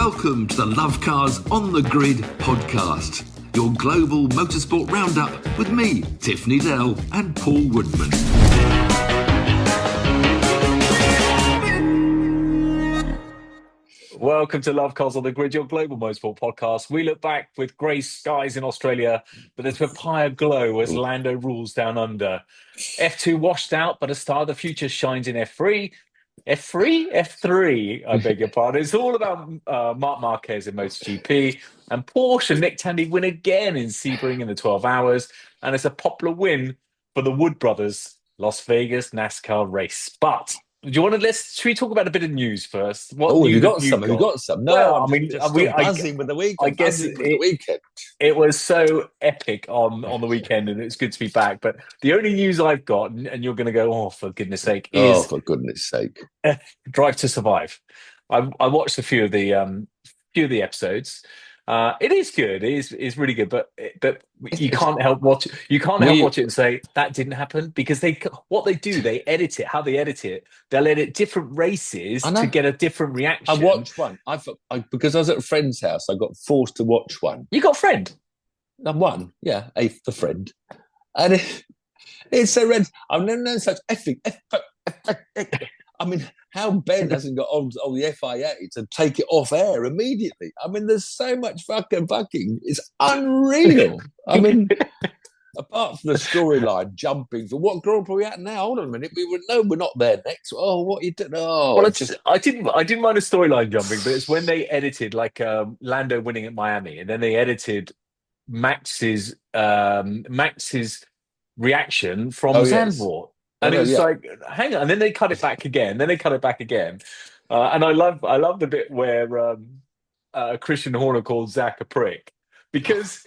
Welcome to the Lovecars on the Grid podcast, your global motorsport roundup with me, Tiff, Needell and Paul Woodman. Welcome to Lovecars on the Grid, your global motorsport podcast. We look back with grey skies in Australia, but there's papaya glow as Lando rules down under. F2 washed out, but a star of the future shines in F3. F3, I beg your pardon. It's all about Marc Márquez in MotoGP. And Porsche and Nick Tandy win again in Sebring in the 12 hours. And it's a popular win for the Wood brothers, Las Vegas NASCAR race. But do you want to should we talk about a bit of news first? Have you got some? No, well, I'm just buzzing with the weekend. I guess it was so epic on the weekend, and it's good to be back. But the only news I've got, and you're going to go, oh, for goodness sake, is for goodness sake, Drive to Survive. I watched a few of the episodes. It is good. It's really good, but you can't help watch it. You can't help watch it and say that didn't happen, because they edit it. How they edit it, they'll edit different races to get a different reaction. I watched one. Because I was at a friend's house. I got forced to watch one. You got a friend? One, yeah, the friend, and it's so red. I've never known such effing. I mean, how Ben hasn't got on the FIA to take it off air immediately. I mean, there's so much fucking bucking. It's unreal. I mean, apart from the storyline jumping for what Grand Prix are we at now? Hold on a minute. We're not there next. Oh, what you doing? Oh, well, I didn't mind the storyline jumping, but it's when they edited Lando winning at Miami, and then they edited Max's reaction from Zandvoort. Yes. And it was like, hang on, and then they cut it back again. And I love the bit where Christian Horner called Zach a prick, because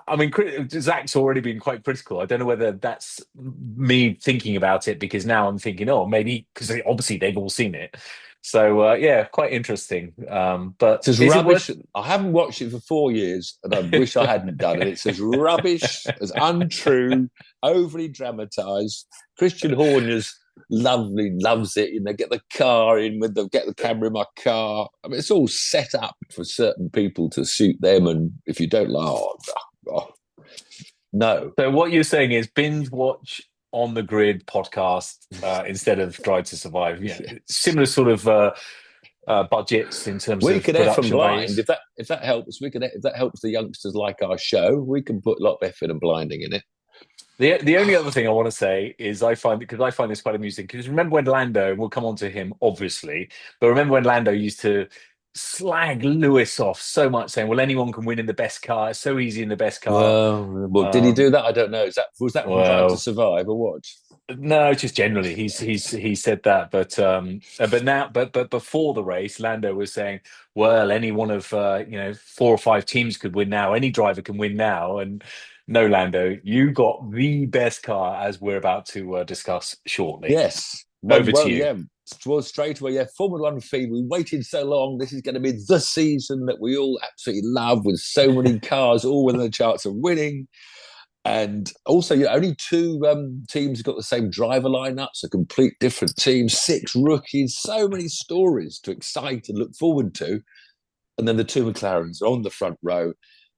I mean, Zach's already been quite critical. I don't know whether that's me thinking about it, because now I'm thinking, oh, maybe because obviously they've all seen it. So quite interesting. But it's rubbish. I haven't watched it for 4 years, and I wish I hadn't done it. It's as rubbish, as untrue, overly dramatised. Christian Horner's loves it. Get the car in get the camera in my car. I mean, it's all set up for certain people to suit them, and if you don't no. So what you're saying is binge watch On the Grid podcast instead of Drive to Survive. Yeah, similar sort of budgets in terms of production blind. If that helps, if that helps the youngsters like our show, we can put a lot of effort and blinding in it. The only other thing I want to say is I find this quite amusing, because remember when Lando, we'll come on to him obviously, but remember when Lando used to slag Lewis off so much, saying, well, anyone can win in the best car, it's so easy in the best car. Well, did he do that? I don't know. Was that Drive to Survive or what? No, just generally he said that, but before the race, Lando was saying, well, any one of 4 or 5 teams could win now, any driver can win now. And no, Lando, you got the best car, as we're about to discuss shortly. Yes. Over to you. Yeah. Well, straight away, Formula One feed. We waited so long. This is going to be the season that we all absolutely love, with so many cars all within the chance of winning. And also, only 2 teams have got the same driver lineups, a complete different team, 6 rookies, so many stories to excite and look forward to. And then the 2 McLarens are on the front row,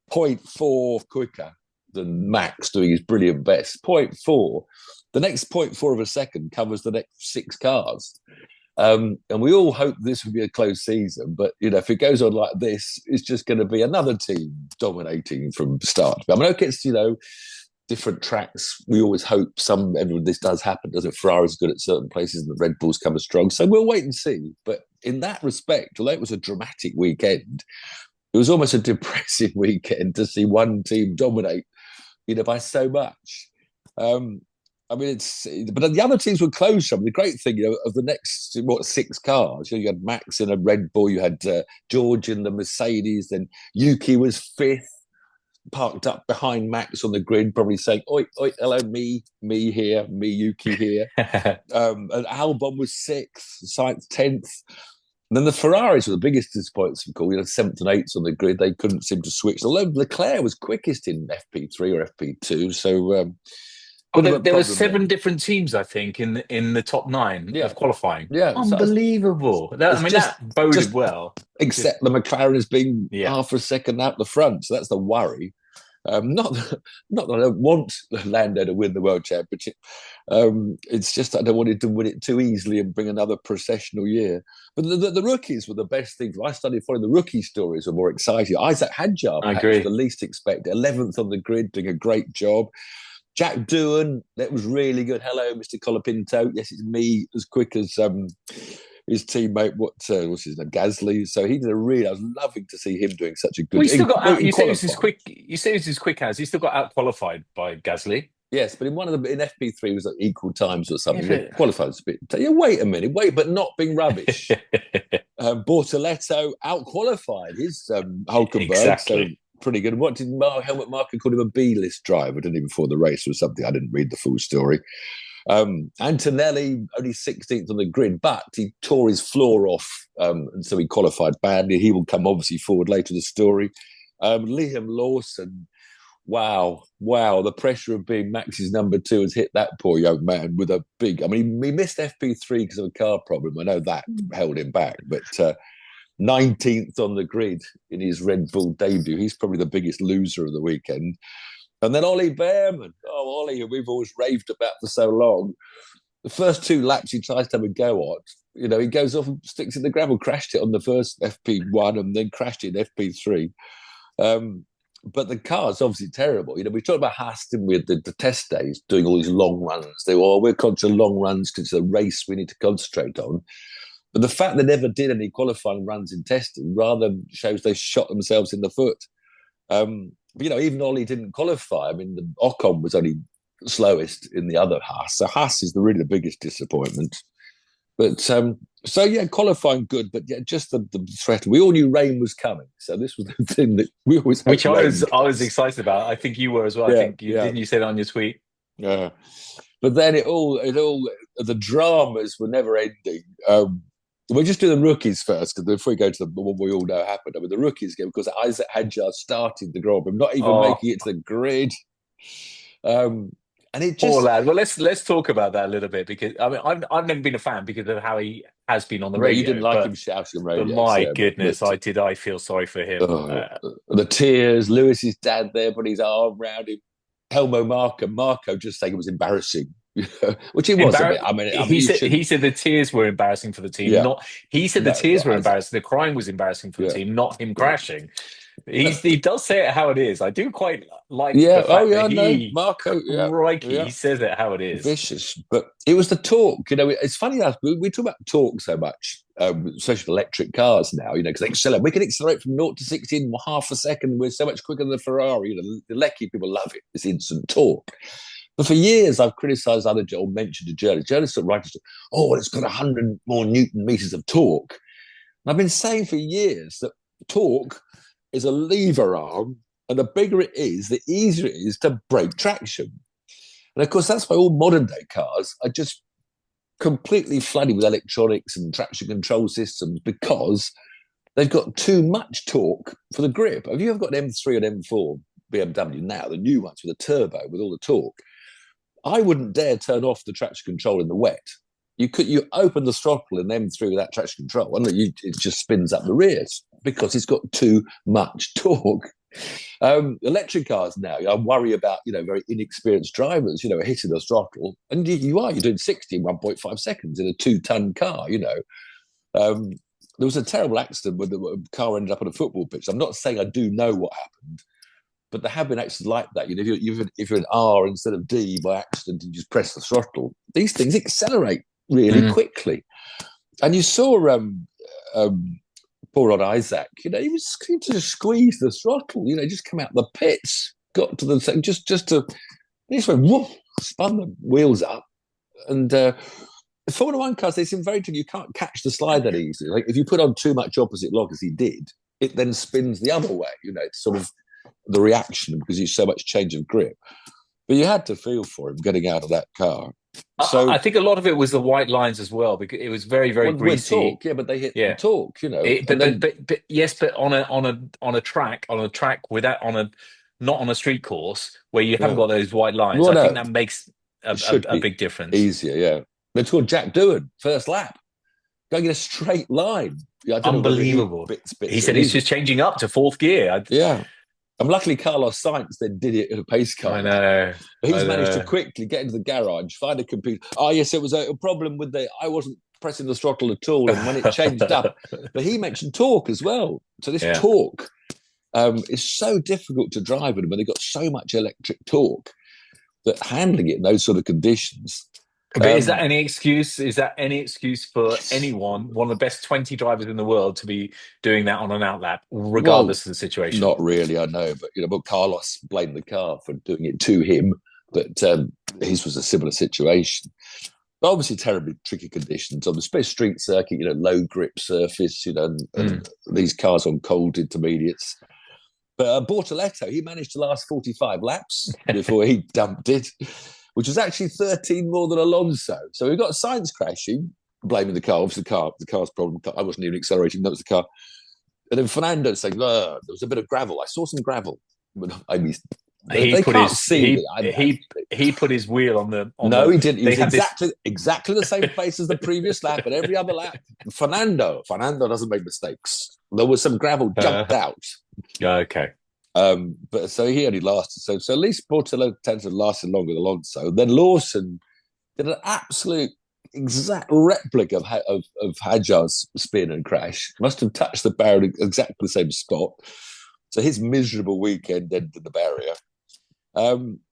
0.4 quicker than Max doing his brilliant best. 0.4. The next 0.4 of a second covers the next 6 cars. And we all hope this will be a close season, but if it goes on like this, it's just going to be another team dominating from start. I mean, okay, it's different tracks. We always hope this does happen, doesn't it? Ferrari's good at certain places and the Red Bulls come as strong. So we'll wait and see. But in that respect, although it was a dramatic weekend, it was almost a depressing weekend to see one team dominate, by so much. I mean, but the other teams were close. The great thing, of the next 6 cars, you had Max in a Red Bull, you had George in the Mercedes, then Yuki was 5th, parked up behind Max on the grid, probably saying, "Oi, oi, hello, me here, me Yuki here." And Albon was 6th, Sainz 10th. And then the Ferraris were the biggest disappointments, of course. 7th and 8th on the grid. They couldn't seem to switch. Although Leclerc was quickest in FP3 or FP2. So Oh, there were 7 different teams, I think, in the top 9 Yeah. of qualifying. Yeah, so Unbelievable. That boded well. Except the McLaren has been Yeah. half a second out the front, so that's the worry. Not that I don't want Lando to win the World Championship. It's just I don't want it to win it too easily and bring another processional year. But the rookies were the best thing. I started following the rookie stories were more exciting. Isaac Hadjar, I perhaps agree. the least expected, 11th on the grid, doing a great job. Jack Doohan, that was really good. Hello, Mr. Colapinto. Yes, it's me, as quick as his teammate, what's his name, Gasly. So he did I was loving to see him doing such a good. Well, he still got out. You say it was as quick. You say it was as quick as he still got out qualified by Gasly. Yes, but in one of them, in FP3 was at equal times or something. Yeah, qualified a bit. Wait a minute, but not being rubbish. Bortoletto out qualified his Hulkenberg. Exactly. So pretty good. What did Helmut Marko call him, a B-list driver, didn't he, before the race or something? I didn't read the full story. Antonelli only 16th on the grid, but he tore his floor off, and so he qualified badly. He will come obviously forward later in the story. Liam Lawson, wow, the pressure of being Max's number 2 has hit that poor young man with a big. I mean, he missed FP3 because of a car problem. I know that held him back, but 19th on the grid in his Red Bull debut. He's probably the biggest loser of the weekend. And then Ollie Behrman. Oh, Ollie, who we've always raved about for so long. The first 2 laps he tries to have a go on. He goes off and sticks in the gravel, crashed it on the first FP1 and then crashed it in FP3. But the car's obviously terrible. We talked about Haaston with the test days, doing all these long runs. We're concentrating long runs because it's a race we need to concentrate on. But the fact they never did any qualifying runs in testing rather shows they shot themselves in the foot. Even Ollie didn't qualify. I mean, the Ocon was only slowest in the other Haas. So Haas is really the biggest disappointment. But qualifying good, but just the threat. We all knew rain was coming, so this was the thing that we always. Which I was excited about. I think you were as well. Yeah, didn't you say that on your tweet? Yeah, but then it all the dramas were never ending. We'll just do the rookies first, because before we go to what we all know happened. I mean, the rookies game, because Isaac Hadjar started the Grand Prix, not even making it to the grid. And it just... Poor lad. Well, let's talk about that a little bit, because I mean, I've never been a fan because of how he has been on the radio. You didn't like him shouting on radio. But my goodness, I feel sorry for him. The tears, Lewis's dad there put his arm around him. Marco just saying it was embarrassing. Which it was a bit. I mean, he said the tears were embarrassing for the team. Yeah. The tears were embarrassing. The crying was embarrassing for the team, not him crashing. He does say it how it is. I do quite like the fact that Marco, he says it how it is. Vicious, but it was the torque. It's funny that we talk about torque so much, especially electric cars now. Because they accelerate. We can accelerate from 0 to 60 in half a second. We're so much quicker than the Ferrari. The Leckie people love it. This instant torque. But for years, I've criticised or mentioned to journalists. Journalists write, it's got 100 more Newton meters of torque. And I've been saying for years that torque is a lever arm, and the bigger it is, the easier it is to break traction. And of course, that's why all modern day cars are just completely flooded with electronics and traction control systems, because they've got too much torque for the grip. Have you ever got an M3 and M4 BMW now, the new ones with a turbo with all the torque? I wouldn't dare turn off the traction control in the wet. You open the throttle in M3 without traction control, and it just spins up the rears because it's got too much torque. Electric cars now, I worry about very inexperienced drivers, hitting the throttle, and you're doing 60 in 1.5 seconds in a 2-ton car. There was a terrible accident where the car ended up on a football pitch. I'm not saying I do know what happened, but there have been accidents like that. If you're an R instead of D by accident and you just press the throttle, these things accelerate really quickly. And you saw poor old Isaac, he was going to squeeze the throttle, just come out the pits, got to the second, just went whoop, spun the wheels up. And Formula One cars, they seem very tricky. You can't catch the slide that easily. Like if you put on too much opposite lock, as he did, it then spins the other way. It's sort of the reaction because there's so much change of grip. But you had to feel for him getting out of that car. So I think a lot of it was the white lines as well, because it was very, very greasy. Torque, but they hit the torque, But on a track without not on a street course where you haven't got those white lines. I think that makes a big difference. Easier, yeah. They scored Jack Doohan, first lap, going in a straight line. Yeah, I don't Unbelievable. Know he said he's just changing up to fourth gear. Yeah. And luckily, Carlos Sainz then did it in a pace car. I know. But he's managed to quickly get into the garage, find a computer. Oh, yes, it was a problem with I wasn't pressing the throttle at all. And when it changed up, but he mentioned torque as well. So this torque is so difficult to drive in when they've got so much electric torque that handling it in those sort of conditions. But is that any excuse? Is that any excuse for anyone, one of the best 20 drivers in the world, to be doing that on an outlap, regardless of the situation? Not really, I know. But Carlos blamed the car for doing it to him. But his was a similar situation. But obviously, terribly tricky conditions on the street circuit. Low grip surface. And these cars on cold intermediates. But Bortoletto, he managed to last 45 laps before he dumped it, which was actually 13 more than Alonso. So we got Sainz crashing, blaming the car. Obviously, the car's problem. I wasn't even accelerating. That was the car. And then Fernando saying, there was a bit of gravel. I saw some gravel. He put his wheel on the. He didn't. He was exactly the same place as the previous lap and every other lap. Fernando doesn't make mistakes. There was some gravel jumped out. Okay. But so he only lasted. So at least Bortoletto lasted longer than Alonso. Then Lawson did an absolute exact replica of Hadjar's spin and crash. Must have touched the barrier in exactly the same spot. So his miserable weekend ended in the barrier.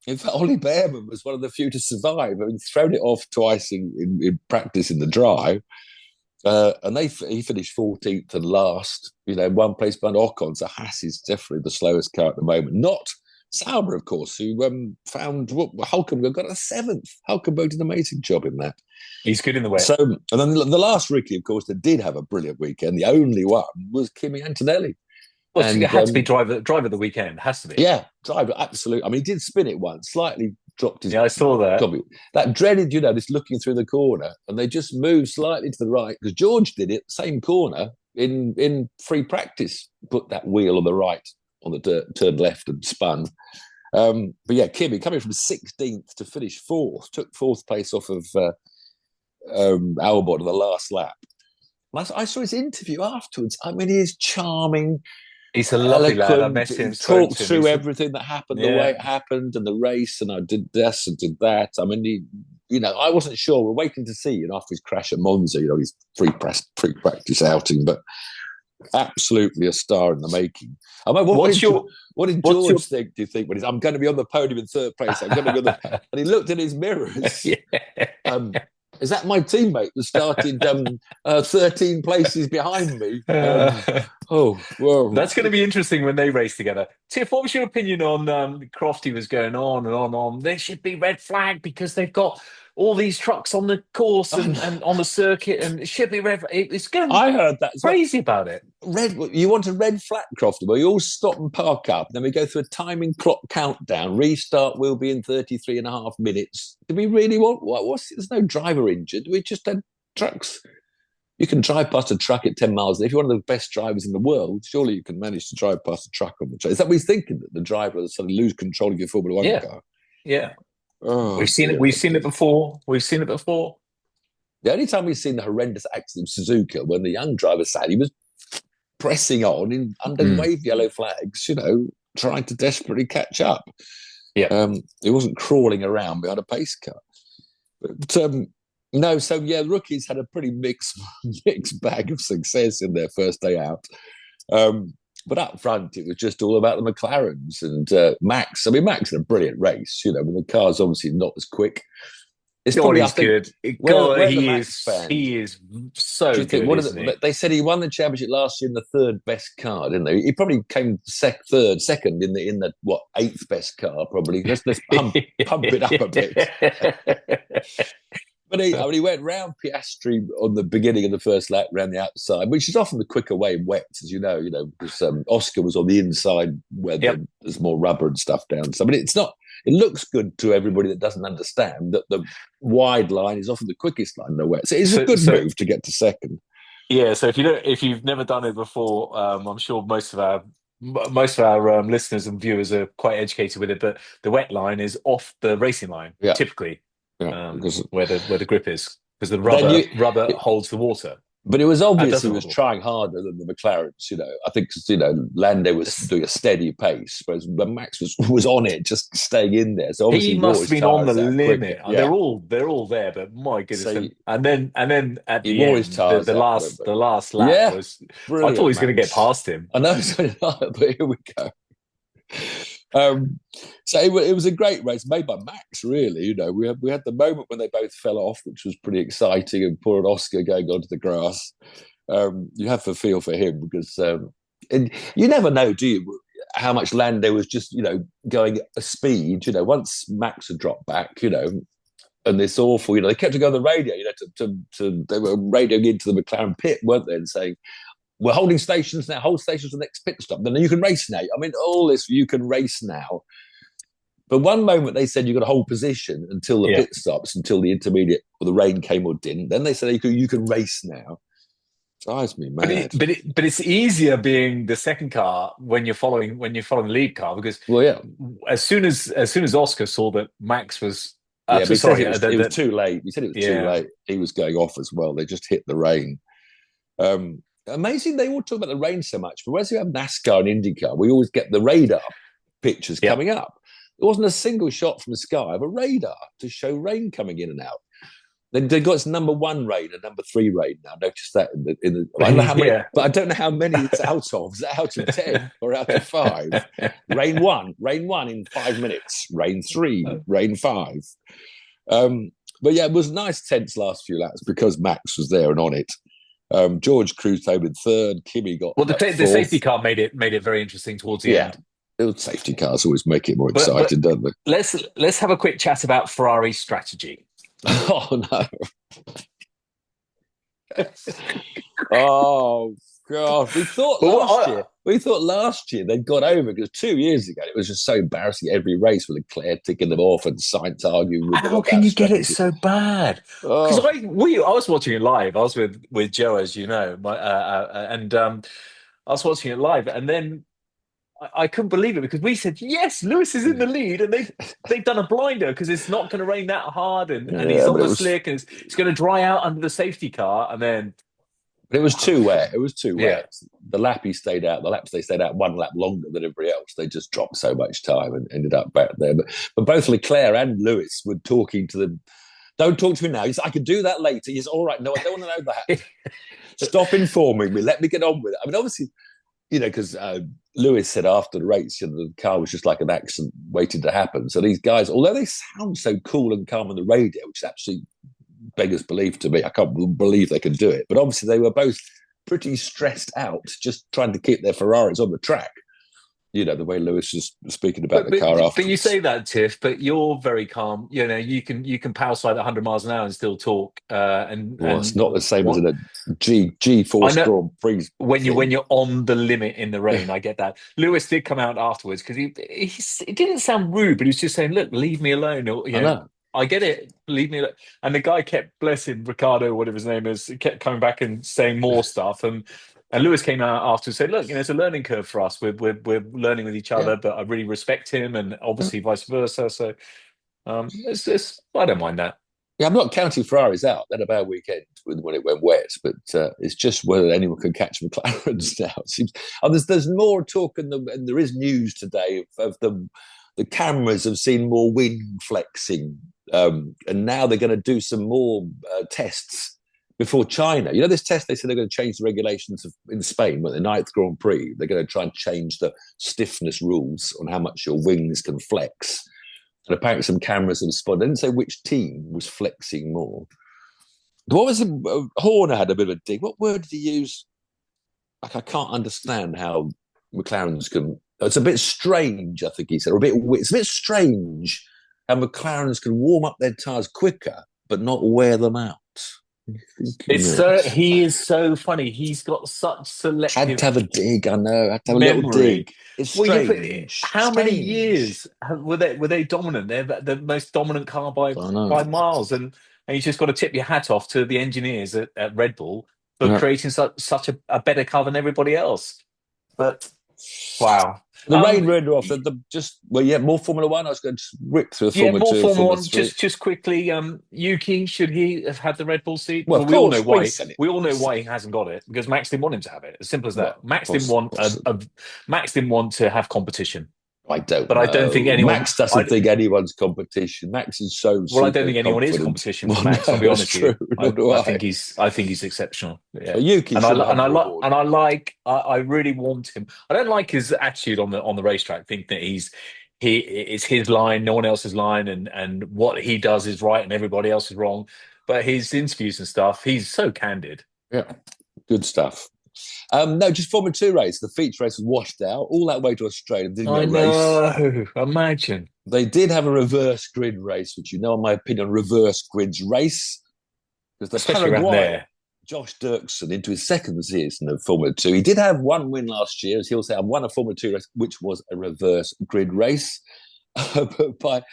In fact, Ollie Behrman was one of the few to survive. Thrown it off twice in practice in the dry. And he finished 14th and last, one place behind Ocon. So Haas is definitely the slowest car at the moment. Not Sauber, of course, who found Hulkenberg got a 7th. Hulkenberg did an amazing job in that. He's good in the wet. So, and then the last rookie, of course, that did have a brilliant weekend, the only one, was Kimi Antonelli. Well, it had to be driver of the weekend. Has to be. Yeah, driver, absolutely. I mean, he did spin it once, slightly dropped his. Yeah, I saw that. That dreaded, this looking through the corner, and they just moved slightly to the right because George did it same corner in free practice. Put that wheel on the right on the dirt, turned left and spun. But yeah, Kimi coming from 16th to finish 4th, took 4th place off of Albon in the last lap. And I saw his interview afterwards. I mean, he is charming. He's a lovely lad. I met him. Talked through everything that happened, the way it happened, and the race, and I did this and did that. I mean, I wasn't sure. We're waiting to see, after his crash at Monza, his pre-practice outing, but absolutely a star in the making. I mean, what did George think? Do you think when I'm going to be on the podium in 3rd place? I'm going to be on the, and he looked in his mirrors. Is that my teammate that started 13 places behind me? That's going to be interesting when they race together. Tiff, what was your opinion on Crofty was going on and on? There should be red flag because they've got all these trucks on the course and on the circuit, and it should be red. It's going. I heard that crazy about it. You want a red flag, Crofty? Well, you all stop and park up. Then we go through a timing clock countdown. Restart will be in 33.5 minutes. Do we really want what? There's no driver injured. We just had trucks. You can drive past a truck at 10 miles. If you're one of the best drivers in the world, surely you can manage to drive past a truck on the track. Is that what he's thinking? That the driver will suddenly lose control of your Formula 1 car? Yeah. Oh, we've seen it. We've seen it before. The only time we've seen the horrendous accident of Suzuka, when the young driver said he was pressing on under wave yellow flags, trying to desperately catch up. Yeah, he wasn't crawling around behind a pace car. But no, so yeah, rookies had a pretty mixed bag of success in their first day out. But up front, it was just all about the McLarens and Max. I mean, Max had a brilliant race. When the car's obviously not as quick. It's probably good. He is so good. They said he won the championship last year in the 3rd best car, didn't they? He probably came second in the 8th best car, probably. Let's pump it up a bit. But he went round Piastri on the beginning of the first lap, round the outside, which is often the quicker way in wet, as you know, because Oscar was on the inside where there's more rubber and stuff down. So, but it's not. It looks good to everybody that doesn't understand that the wide line is often the quickest line in the wet. So it's a good move to get to second. Yeah. So if you've never done it before, I'm sure most of our listeners and viewers are quite educated with it. But the wet line is off the racing line, typically. where the grip is, because the rubber holds the water. But it was obvious he doesn't was hold. trying harder than the McLarens. I think Lando was doing a steady pace, whereas Max was on it, just staying in there. So obviously He must have been on the limit. Yeah. They're all there, but my goodness. So and then at he the wore end, his tyres the last lap was. brilliant, I thought he was going to Max. get past him. I know, but here we go. So it was a great race made by Max, really. We had the moment when they both fell off, which was pretty exciting, and poor Oscar going onto the grass. You have to feel for him because and you never know, do you, how much Lando was just going a speed. Once Max had dropped back, and this awful, they kept to go on the radio. They were radioing into the McLaren pit, weren't they, and saying, we're holding stations now, hold stations for the next pit stop. Then you can race now. I mean, all this, you can race now. But one moment they said you've got to hold position until the pit stops, until the intermediate or the rain came or didn't. Then they said you can race now. Drives me mad. But it's easier being the second car when you're following the lead car, because as soon as Oscar saw that Max was it was too late. He said it was too late. He was going off as well. They just hit the rain. Amazing they all talk about the rain so much, but whereas we have NASCAR and IndyCar, we always get the radar pictures coming up. There wasn't a single shot from the sky of a radar to show rain coming in and out. They got its number 1 rain and number 3 rain now. Notice that in the I don't know how many, but I don't know how many it's out of. Is it out of 10 or out of 5? Rain 1 in 5 minutes. Rain 3, rain 5. But yeah, it was nice tense last few laps because Max was there and on it. George cruised home in 3rd. Kimi got the safety car made it very interesting towards the end. Safety cars always make it more exciting, don't they? Let's have a quick chat about Ferrari's strategy. Oh no! Oh God! We thought last year they'd got over, because 2 years ago it was just so embarrassing. Every race with Leclerc ticking them off and Sainz arguing with them. How can you get it so bad? Because I was watching it live. I was with Joe, as you know, and I was watching it live, and then I couldn't believe it, because we said, yes, Lewis is in the lead, and they've done a blinder because it's not going to rain that hard, and he's on the slick, and it's going to dry out under the safety car, and then. But it was too wet. The laps they stayed out 1 lap longer than everybody else. They just dropped so much time and ended up back there. But both Leclerc and Lewis were talking to them. Don't talk to me now. He said, I can do that later. He's all right. No, I don't want to know that. Stop informing me. Let me get on with it. I mean, obviously, because Lewis said after the race, the car was just like an accident waiting to happen. So these guys, although they sound so cool and calm on the radio, which is absolutely beggars belief to me, I can't believe they can do it. But obviously they were both pretty stressed out, just trying to keep their Ferraris on the track. The way Lewis was speaking about the car after. But you say that, Tiff, but you're very calm. You can power slide at 100 miles an hour and still talk. It's not the same as in a G-force Grand Prix. When you're on the limit in the rain, I get that. Lewis did come out afterwards because it didn't sound rude, but he was just saying, "Look, leave me alone." I know. I get it. Leave me alone. And the guy kept, bless him, Ricardo, whatever his name is, kept coming back and saying more stuff. And Lewis came out after and said, look, it's a learning curve for us. We're learning with each other, but I really respect him, and obviously vice versa. So I don't mind that. Yeah, I'm not counting Ferraris out. They had a bad weekend when it went wet, but it's just whether anyone can catch McLarens now. It seems, there's more talk, and there is news today of the cameras have seen more wing flexing, and now they're going to do some more tests before China. This test, they said they're going to change the regulations in Spain, the 9th Grand Prix. They're going to try and change the stiffness rules on how much your wings can flex. And apparently some cameras have spotted. They didn't say which team was flexing more. What was Horner had a bit of a dig. What word did he use? I can't understand how McLarens can. It's a bit strange, I think he said, or it's a bit strange how McLarens can warm up their tyres quicker but not wear them out. He is so funny. He's got such selective. Had to have a dig. I know. Had to have a little dig. It's strange. How many years were they dominant? They're the most dominant car by miles, and you just got to tip your hat off to the engineers at Red Bull for creating such a better car than everybody else. But Wow. The rain ruined her off. More Formula One. I was going to rip through the Formula More Two, Formula Formula One. Three. Just quickly, Yuki, should he have had the Red Bull seat? Well, of we all course, know why. we said it. We all know why he hasn't got it, because Max didn't want him to have it. As simple as that. Well, Max didn't want Max didn't want to have competition. I don't. But know. I don't think anyone. Max doesn't think anyone's competition. Max is so. Well, I don't think anyone is competition for Max. I'll be honest with you. I think he's exceptional. Yeah. So Yuki, and I really want him. I don't like his attitude on the racetrack. Think that it's his line, no one else's line, and what he does is right and everybody else is wrong. But his interviews and stuff, he's so candid. Yeah, good stuff. No, just Formula 2 race. The feature race was washed out all that way to Australia. Didn't get a race. Imagine. They did have a reverse grid race, which my opinion on reverse grids race. Because the Especially around there. Josh Dirksen, into his second season of Formula 2. He did have one win last year, as he'll say. I won a Formula 2 race, which was a reverse grid race. But by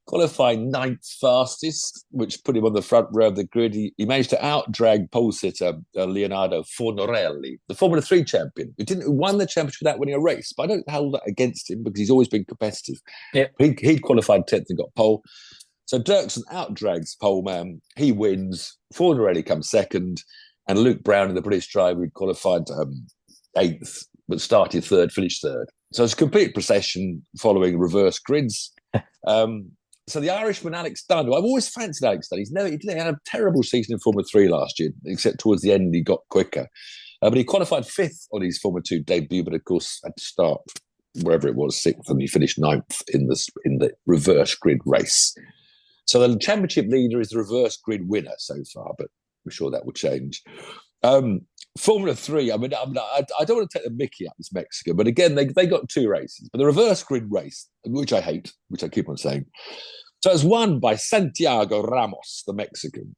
qualifying ninth fastest, which put him on the front row of the grid, he managed to outdrag pole sitter Leonardo Fornarelli, the Formula 3 champion, who won the championship without winning a race. But I don't hold that against him because he's always been competitive. Yeah. He'd qualified 10th and got pole. So Dirksen outdrags pole man. He wins. Fornarelli comes second. And Luke Brown, the British driver, who'd qualified 8th, but started 3rd, finished 3rd. So it's a complete procession following reverse grids. So the Irishman, Alex Dunn, who I've always fancied Alex Dunn. He had a terrible season in Formula 3 last year, except towards the end he got quicker. But he qualified 5th on his Formula 2 debut, but of course had to start wherever it was, 6th, and he finished 9th in the reverse grid race. So the championship leader is the reverse grid winner so far, but we're sure that will change. Formula 3, I don't want to take the mickey out this Mexico, but again, they got 2 races. But the reverse grid race, which I hate, which I keep on saying, so it was won by Santiago Ramos, the Mexican,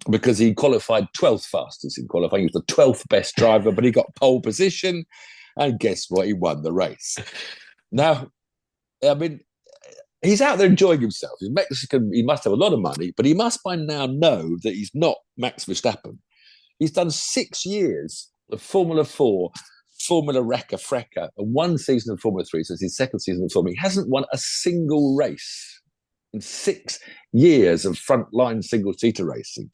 because he qualified 12th fastest in qualifying. He was the 12th best driver, but he got pole position, and guess what? He won the race. Now, he's out there enjoying himself. He's Mexican. He must have a lot of money, but he must by now know that he's not Max Verstappen. He's done 6 years of Formula 4, Formula Recca Frecca, and 1 season of Formula 3, so it's his 2nd season of Formula. He hasn't won a single race in 6 years of frontline single-seater racing.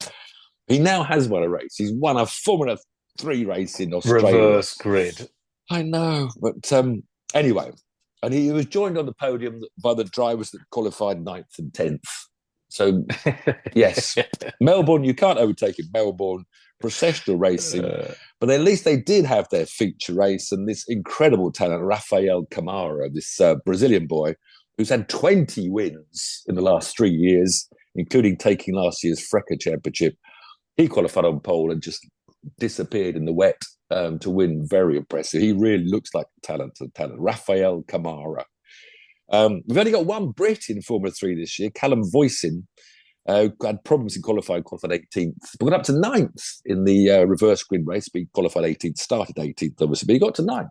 He now has won a race. He's won a Formula 3 race in Australia. Reverse grid. I know, but anyway, and he was joined on the podium by the drivers that qualified 9th and 10th. So, yes, Melbourne, you can't overtake it. Melbourne, processional racing. But at least they did have their feature race, and this incredible talent, Rafael Camara, this Brazilian boy, who's had 20 wins in the last 3 years, including taking last year's Frecca Championship. He qualified on pole and just disappeared in the wet to win. Very impressive. He really looks like talent. Rafael Camara. We've only got 1 Brit in Formula 3 this year, Callum Voisin, had problems in qualified 18th, but got up to 9th in the reverse grid race. He qualified 18th, started 18th, obviously, but he got to 9th.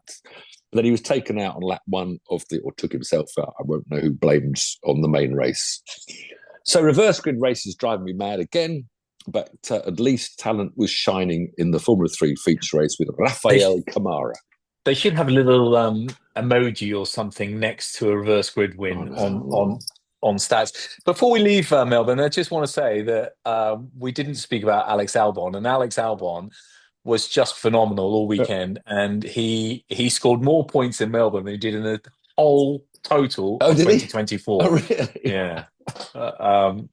But then he was taken out on lap 1 or took himself out. I won't know who blames on the main race. So reverse grid race is driving me mad again, but at least talent was shining in the Formula 3 feature race with Rafael Camara. They should have a little emoji or something next to a reverse grid win on stats. Before we leave Melbourne, I just want to say that we didn't speak about Alex Albon, and Alex Albon was just phenomenal all weekend, and he scored more points in Melbourne than he did in the whole total of 2024. Oh, really? Yeah. And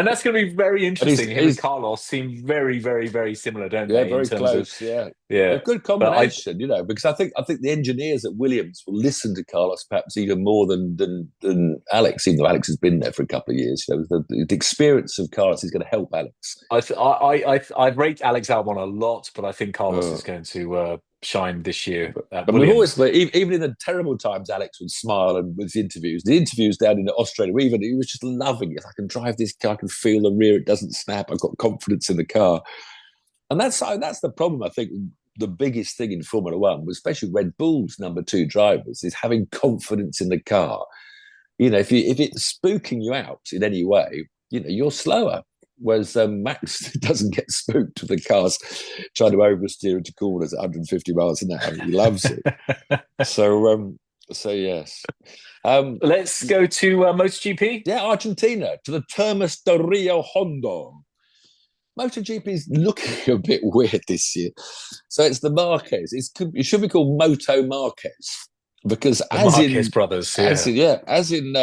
that's going to be very interesting. Him and Carlos seem very, very, very similar, don't they? Yeah, very close. Yeah. A good combination, because I think the engineers at Williams will listen to Carlos perhaps even more than Alex, even though Alex has been there for a couple of years. The experience of Carlos is going to help Alex. I rate Alex Albon a lot, but I think Carlos is going to shine this year. But we've always, even in the terrible times, Alex would smile and with the interviews down in Australia, he was just loving it. I can drive this car, I can feel the rear, it doesn't snap, I've got confidence in the car. And that's the problem, I think. The biggest thing in Formula One, especially Red Bull's number 2 drivers, is having confidence in the car. If it's spooking you out in any way, you're slower. Max doesn't get spooked with the cars trying to oversteer into corners at 150 miles an hour. He loves it. So yes. Let's go to MotoGP. Yeah, Argentina, to the Termas de Rio Hondo. MotoGP is looking a bit weird this year. So it's the Márquez. It should be called Moto Márquez, because the Márquez brothers, as in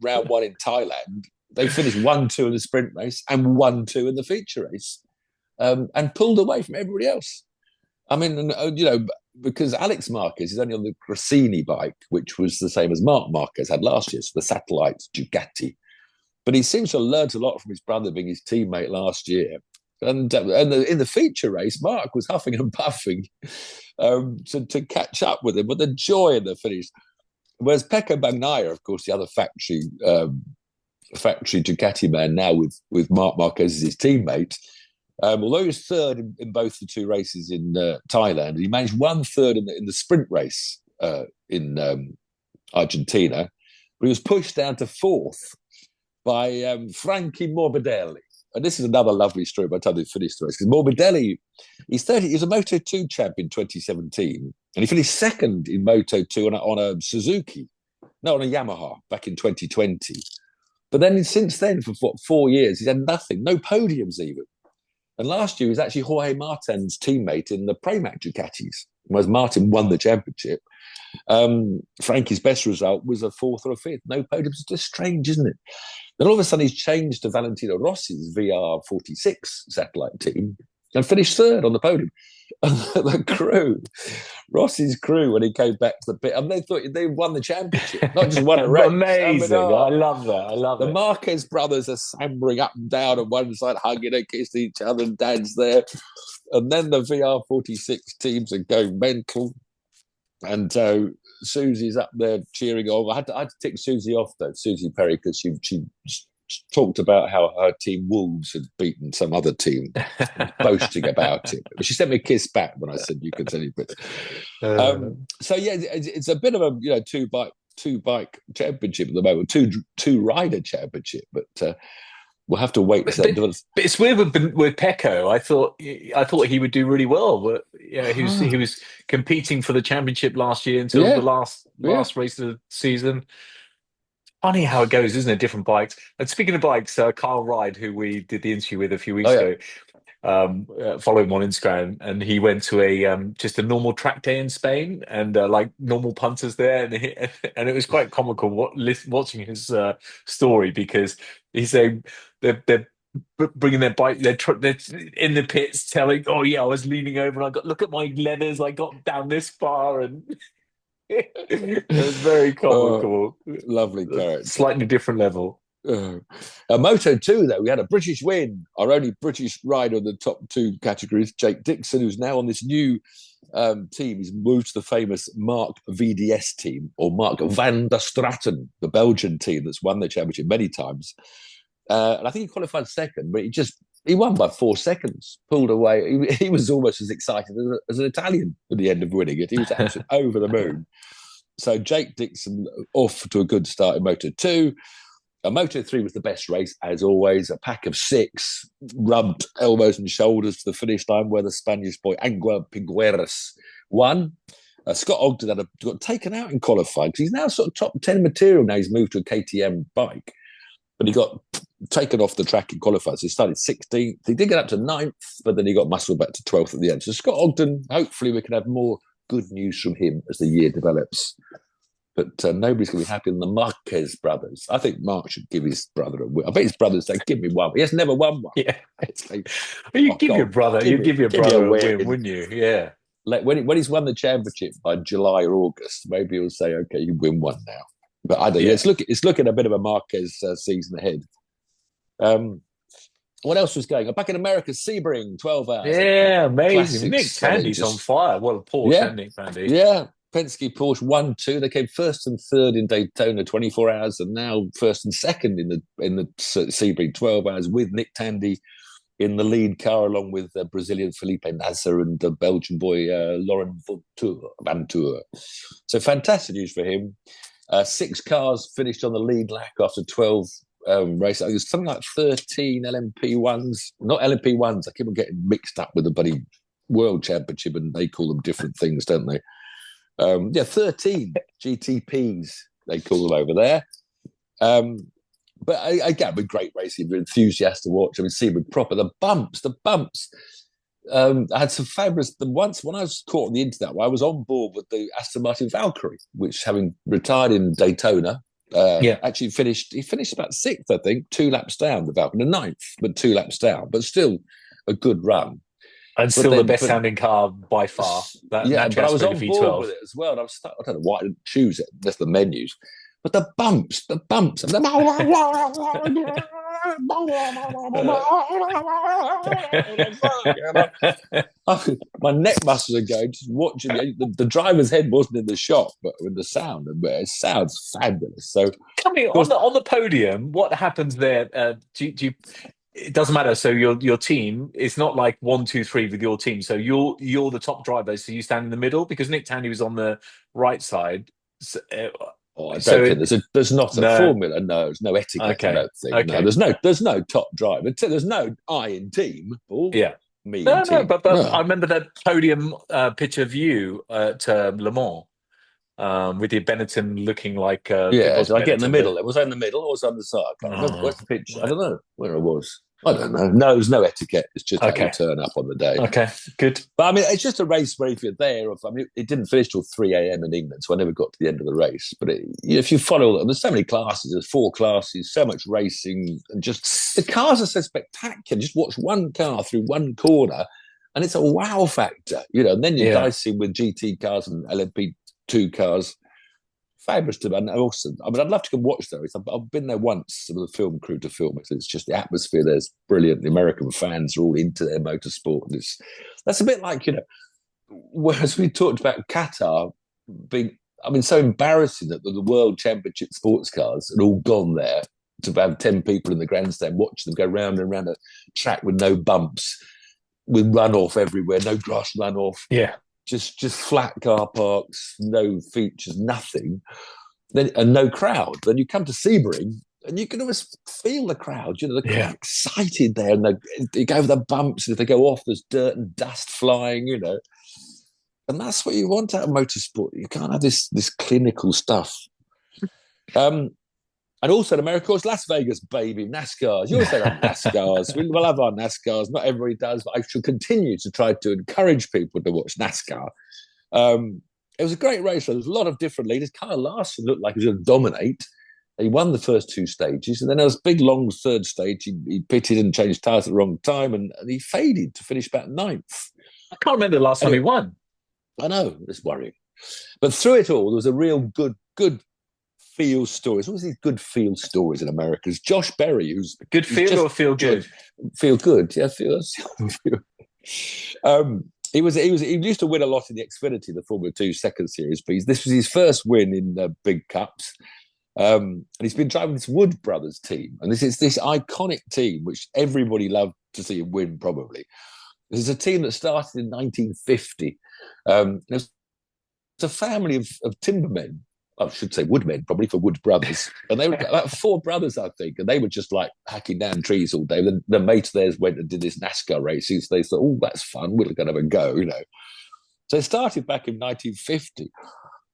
round one in Thailand, they finished 1-2 in the sprint race and 1-2 in the feature race, and pulled away from everybody else. I mean, because Alex Márquez is only on the Gresini bike, which was the same as Marc Márquez had last year, so the satellite Ducati. But he seems to have learned a lot from his brother being his teammate last year. And in the feature race, Marc was huffing and puffing to catch up with him, with the joy in the finish. Whereas Pecco Bagnaia, of course, the other factory Ducati man now with Marc Marquez as his teammate, although he was third in both the two races in Thailand, he managed 1/3 in the sprint race in Argentina, but he was pushed down to fourth by Frankie Morbidelli. And this is another lovely story by the time they finished the race, because Morbidelli, he's a Moto2 champ in 2017, and he finished second in Moto2 on a Suzuki, no, on a Yamaha back in 2020. But then since then, for 4 years, he's had nothing, no podiums even. And last year, he was actually Jorge Martin's teammate in the Pramac Ducatis, whereas Martin won the championship. Frankie's best result was a fourth or a fifth. No podiums. It's just strange, isn't it? Then all of a sudden, he's changed to Valentino Rossi's VR46 satellite team and finished third on the podium. And the crew, Rossi's crew, when he came back to the pit, and they thought they won the championship, not just won a race. Amazing. I love that. The Márquez brothers are clambering up and down on one side, hugging and kissing each other, and Dad's there. And then the VR46 teams are going mental. And Susie's up there cheering on. I had to tick Susie off, though, Susie Perry, because she talked about how her team Wolves had beaten some other team, boasting about it. But she sent me a kiss back when I said you can tell you. But so yeah, it's a bit of a two bike championship at the moment, two rider championship. But we'll have to wait. But it's weird with Pecco. I thought he would do really well. But he was competing for the championship last year until the last race of the season. Funny how it goes, isn't it? Different bikes. And speaking of bikes, Kyle Ride, who we did the interview with a few weeks ago, follow him on Instagram, and he went to just a normal track day in Spain, and like normal punters there, and it was quite comical watching his story, because he's saying they're bringing their bike, they're in the pits telling, oh yeah, I was leaning over and look at my leathers, I got down this far, and it was very comical. Lovely character. Slightly different level. Moto 2, though, we had a British win. Our only British rider in the top two categories, Jake Dixon, who's now on this new team. He's moved to the famous Mark VDS team, or Mark van der Straten, the Belgian team that's won the championship many times. And I think he qualified second, but he won by 4 seconds, pulled away. He was almost as excited as an Italian at the end of winning it. He was absolutely over the moon. So Jake Dixon off to a good start in Moto 2. Moto 3 was the best race, as always. A pack of 6 rubbed elbows and shoulders to the finish line, where the Spanish boy Angel Pigueras won. Scott Ogden got taken out in qualifying, because he's now sort of top 10 material now. He's moved to a KTM bike. But he got taken off the track in qualifying. So he started 16th. He did get up to 9th, but then he got muscled back to 12th at the end. So Scott Ogden, hopefully we can have more good news from him as the year develops. But nobody's going to be happier than the Márquez brothers. I think Mark should give his brother a win. I bet his brother say, give me one. He has never won one. Yeah. Like, well, you give your brother a win, wouldn't you? Yeah. Like when he's won the championship by July or August, maybe he'll say, okay, you win one now. But I don't. Yeah. It's looking a bit of a Márquez season ahead. What else was going on? Back in America, Sebring, 12 hours. Yeah, amazing. Nick Tandy's on fire. What a Porsche, and Nick Tandy. Yeah, Penske Porsche 1-2. They came first and third in Daytona 24 hours, and now first and second in the Sebring 12 hours, with Nick Tandy in the lead car, along with Brazilian Felipe Nasser and the Belgian boy Laurent Vantour. So fantastic news for him. 6 cars finished on the lead lap after 12 race. It was something like 13 LMP1s, not LMP1s. I keep on getting mixed up with the bloody World Championship, and they call them different things, don't they? 13 GTPs they call them over there. But again, with great racing, enthusiast to watch. I mean, see with proper the bumps. I had some fabulous. Once when I was caught on the internet, I was on board with the Aston Martin Valkyrie, which, having retired in Daytona, actually finished. He finished about sixth, I think, 2 laps down. The Valkyrie, the ninth, but 2 laps down, but still a good run. And still the best sounding car by far. But I was on board with it as well. And I was stuck. I don't know why I didn't choose it. That's the menus. But the bumps. My neck muscles are going just watching. The driver's head wasn't in the shot, but with the sound, and it sounds fabulous. So, coming on the podium, what happens there? Do you? It doesn't matter. So your team, it's not like 1, 2, 3 with your team. So you're the top driver. So you stand in the middle, because Nick Tandy was on the right side. So, I don't think there's not a formula. No, there's no etiquette. I don't think. Okay. No, there's no top driver. There's no I in team. Yeah. Me. No, team. But I remember that podium picture of you at Le Mans. With your Benetton looking like... so I get in the middle. Was I in the middle or was I on the side? I can't remember. Where's the picture? I don't know where I was. I don't know. No, there's no etiquette. It's just how you turn up on the day. Okay, good. But I mean, it's just a race where if you're there, it didn't finish till 3 a.m. in England, so I never got to the end of the race. But if you follow them, there's so many classes. There's 4 classes, so much racing, and just the cars are so spectacular. Just watch one car through one corner, and it's a wow factor, And then you're dicing with GT cars and LMP2 cars. Fabulous to me. And also, I'd love to come watch those. I've been there once with a film crew to film it. It's just the atmosphere there's brilliant. The American fans are all into their motorsport. That's a bit like, whereas we talked about Qatar being, so embarrassing that the World Championship sports cars had all gone there to have 10 people in the grandstand, watch them go round and round a track with no bumps, with runoff everywhere, no grass runoff. Yeah. Just flat car parks, no features, nothing, and no crowd. Then you come to Sebring, and you can almost feel the crowd. The crowd excited there, and they go over the bumps. And if they go off, there's dirt and dust flying. And that's what you want out of motorsport. You can't have this clinical stuff. And also in America, of course, Las Vegas, baby, NASCARs. You always say that NASCARs. We'll have our NASCARs. Not everybody does, but I shall continue to try to encourage people to watch NASCAR. It was a great race. There was a lot of different leaders. Kyle Larson looked like he was going to dominate. He won the first 2 stages, and then there was a big, long third stage. He pitted and changed tyres at the wrong time, and he faded to finish about 9th. I can't remember the last time he won. I know, it's worrying. But through it all, there was a real good feel stories. What was these good feel stories in America? It's Josh Berry, who's good feel or feel good? Feel good, yeah. He used to win a lot in the Xfinity, the Formula 2 second series, but this was his first win in the big cups. And he's been driving this Wood Brothers team, and this is this iconic team which everybody loved to see him win. Probably this is a team that started in 1950. It's a family of timbermen. I should say woodmen, probably, for Wood Brothers. And they were about 4 brothers, I think, and they were just like hacking down trees all day. The mate of theirs went and did this NASCAR races. So they thought, oh, that's fun. We're going to have a go, So they started back in 1950,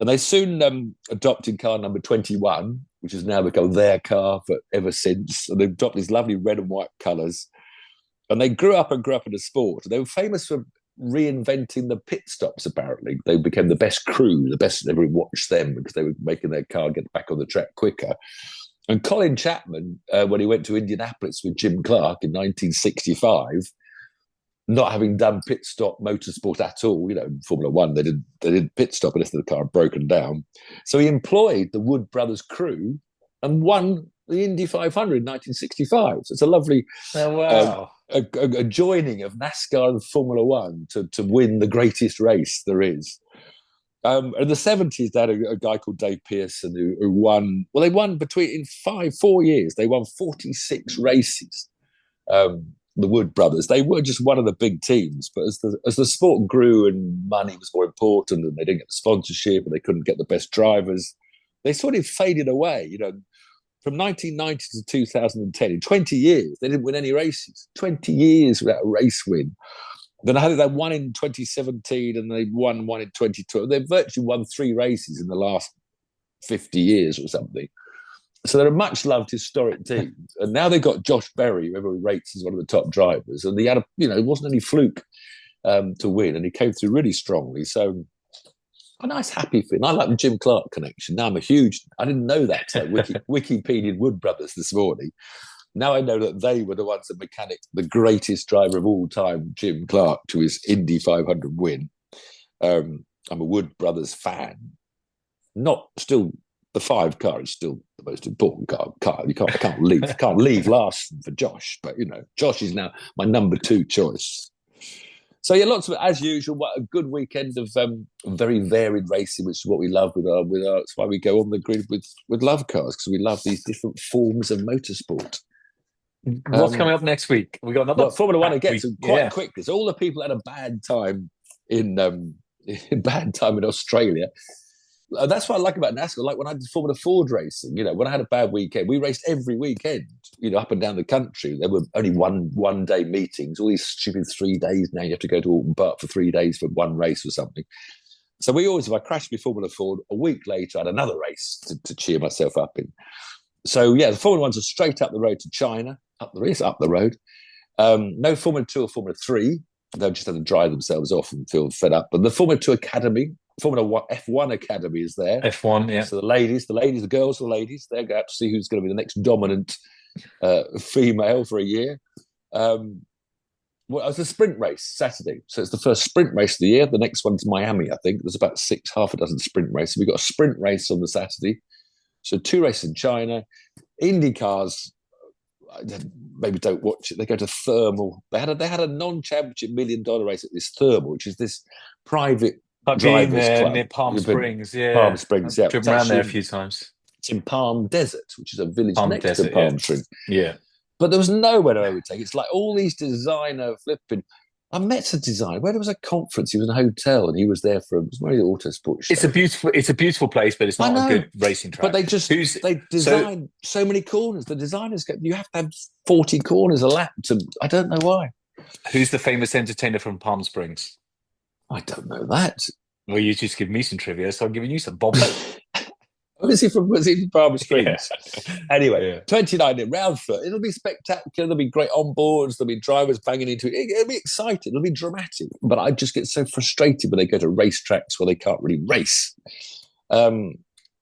and they soon adopted car number 21, which has now become their car for ever since. And they've adopted these lovely red and white colours. And they grew up in the sport. They were famous for reinventing the pit stops. Apparently they became the best crew, the best. Everyone watched them because they were making their car get back on the track quicker. And Colin Chapman, when he went to Indianapolis with Jim Clark in 1965, not having done pit stop motorsport at all, in Formula One they didn't pit stop unless the car had broken down, so he employed the Wood Brothers crew and won the Indy 500 in 1965. So it's a lovely a joining of NASCAR and Formula One to win the greatest race there is. In the 70s, they had a guy called Dave Pearson who won. Well, they won in 4 years. They won 46 races. The Wood Brothers. They were just one of the big teams. But as the sport grew and money was more important, and they didn't get the sponsorship, and they couldn't get the best drivers, they sort of faded away. from 1990 to 2010, in 20 years, they didn't win any races. 20 years without a race win. Then I had they won in 2017 and they won one in 2012. They've virtually won 3 races in the last 50 years or something. So they're a much-loved historic team. And now they've got Josh Berry, who everybody rates as one of the top drivers. And he had it wasn't any fluke to win. And he came through really strongly. So a nice, happy thing. I like the Jim Clark connection. Now I didn't know that. So Wikipedia'd Wood Brothers this morning. Now I know that they were the ones that mechanicked the greatest driver of all time, Jim Clark, to his Indy 500 win. I'm a Wood Brothers fan. Not still, the 5 car is still the most important car. I can't leave last for Josh, but Josh is now my number 2 choice. So yeah, lots of, as usual, what a good weekend of very varied racing, which is what we love with our. That's why we go on the grid with Lovecars, because we love these different forms of motorsport. What's coming up next week? We got another Formula One. I get to quite quick because all the people had a bad time in Australia. That's what I like about NASCAR. Like when I did Formula Ford racing, when I had a bad weekend, we raced every weekend, up and down the country. There were only one day meetings, all these stupid 3 days. Now you have to go to Alton Park for 3 days for one race or something. So we always, if I crashed with Formula Ford, a week later I had another race to cheer myself up in. So yeah, the Formula Ones are straight up the road to China, up the road. No Formula 2 or Formula 3. They'll just have to dry themselves off and feel fed up. But the Formula 2 Academy, F1 Academy is there. F1, yeah. So the girls, they go out to see who's going to be the next dominant female for a year. It was a sprint race Saturday. So it's the first sprint race of the year. The next one's Miami, I think. There's about half a dozen sprint races. We've got a sprint race on the Saturday. So 2 races in China. Indy cars, maybe don't watch it. They go to Thermal. They had a non-championship $1 million race at this Thermal, which is this private drivers club near Palm Springs. Yeah, Palm Springs. I've driven around there a few times. It's in Palm Desert, which is a village next to Palm Springs. Yeah, but there was nowhere to overtake. It's like all these designer flipping. I met a designer where there was a conference. He was in a hotel and he was there for one of the Autosport shows. It's a beautiful place, but it's not a good racing track. But they designed so many corners. The designers you have to have 40 corners a lap. I don't know why. Who's the famous entertainer from Palm Springs? I don't know that. Well, you just give me some trivia, so I'm giving you some. Bob. Was he from Palm Springs? Yeah. Anyway, 29 in round 4. It'll be spectacular. There'll be great onboards. There'll be drivers banging into it. It'll be exciting. It'll be dramatic. But I just get so frustrated when they go to racetracks where they can't really race.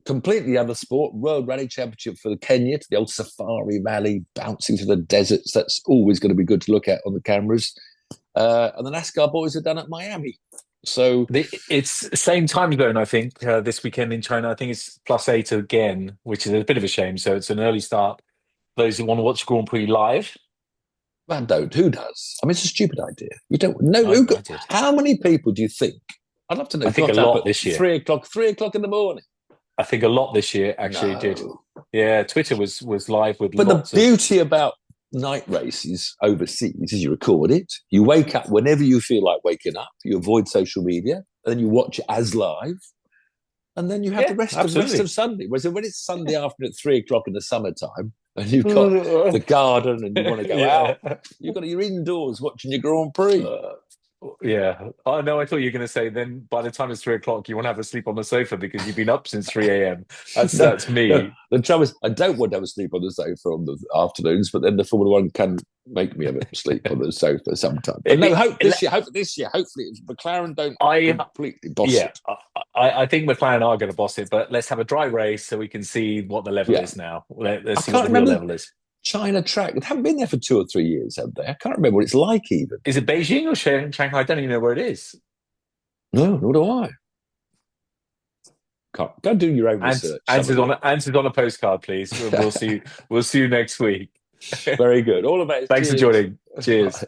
Completely other sport. World Rally Championship for the Kenya, to the old Safari Rally, bouncing through the deserts. That's always going to be good to look at on the cameras. And the NASCAR boys are done at Miami. So it's same time zone, I think, this weekend in China. I think it's +8 again, which is a bit of a shame. So it's an early start. Those who want to watch Grand Prix live. Man, don't. Who does? I mean, it's a stupid idea. You don't know. How many people do you think? I'd love to know. I think a lot this year. 3 o'clock in the morning. I think a lot this year actually did. Yeah, Twitter was live with. But the beauty about night races overseas is you record it, you wake up whenever you feel like waking up, you avoid social media, and then you watch it as live, and then you have the rest of Sunday. Whereas when it's Sunday afternoon at 3 o'clock in the summertime and you've got the garden and you want to go out, you're indoors watching your Grand Prix. Yeah. Oh, no, I thought you were going to say then by the time it's 3 o'clock, you want to have a sleep on the sofa because you've been up since 3 a.m. That's me. No. The trouble is, I don't want to have a sleep on the sofa on the afternoons, but then the Formula One can make me have a sleep on the sofa sometimes. But hopefully McLaren don't completely boss it. I think McLaren are going to boss it, but let's have a dry race so we can see what the level is now. Let's see what the real level is. China track. They haven't been there for 2 or 3 years, have they? I can't remember what it's like even. Is it Beijing or Shanghai? I don't even know where it is. No, nor do I. Go do your own research. Answers on a postcard, please. We'll see you next week. Very good. All of that. Thanks for joining. Cheers. Bye.